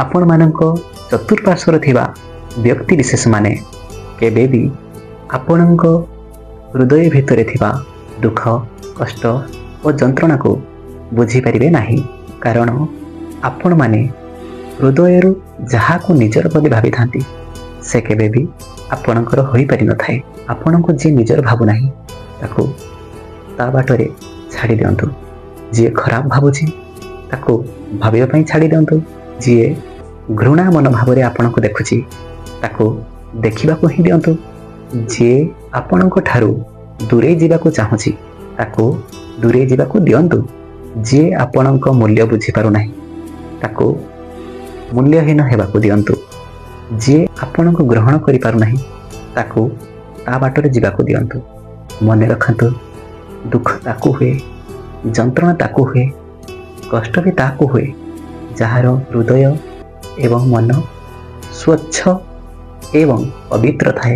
ଆପଣମାନଙ୍କ ଚତୁଃପାର୍ଶ୍ୱରେ ଥିବା ବ୍ୟକ୍ତିବିଶେଷମାନେ କେବେ ବି ଆପଣଙ୍କ ହୃଦୟ ଭିତରେ ଥିବା ଦୁଃଖ, କଷ୍ଟ ଓ ଯନ୍ତ୍ରଣାକୁ ବୁଝିପାରିବେ ନାହିଁ। କାରଣ ଆପଣମାନେ ହୃଦୟରୁ ଯାହାକୁ ନିଜର ବୋଲି ଭାବିଥାନ୍ତି ସେ କେବେ ବି ଆପଣଙ୍କର ହୋଇପାରିନଥାଏ। ଆପଣଙ୍କୁ ଯିଏ ନିଜର ଭାବୁନାହିଁ ତାକୁ ତା ବାଟରେ ଛାଡ଼ି ଦିଅନ୍ତୁ। ଯିଏ ଖରାପ ଭାବୁଛି ତାକୁ ଭାବିବା ପାଇଁ ଛାଡ଼ି ଦିଅନ୍ତୁ। ଯିଏ ଘୃଣା ମନୋଭାବରେ ଆପଣଙ୍କୁ ଦେଖୁଛି ତାକୁ ଦେଖିବାକୁ ହିଁ ଦିଅନ୍ତୁ। ଯିଏ ଆପଣଙ୍କ ଠାରୁ ଦୂରେଇ ଯିବାକୁ ଚାହୁଁଛି ତାକୁ ଦୂରେଇ ଯିବାକୁ ଦିଅନ୍ତୁ। ଯିଏ ଆପଣଙ୍କ ମୂଲ୍ୟ ବୁଝିପାରୁନାହିଁ ତାକୁ ମୂଲ୍ୟହୀନ ହେବାକୁ ଦିଅନ୍ତୁ। ଯିଏ ଆପଣଙ୍କୁ ଗ୍ରହଣ କରିପାରୁନାହିଁ ତାକୁ ତା ବାଟରେ ଯିବାକୁ ଦିଅନ୍ତୁ। ମନେ ରଖନ୍ତୁ, ଦୁଃଖ ତାକୁ ହୁଏ, ଯନ୍ତ୍ରଣା ତାକୁ ହୁଏ, କଷ୍ଟ ବି ତାକୁ ହୁଏ ଯାହାର ହୃଦୟ ଏବଂ ମନ ସ୍ୱଚ୍ଛ ଏବଂ ପବିତ୍ର ଥାଏ।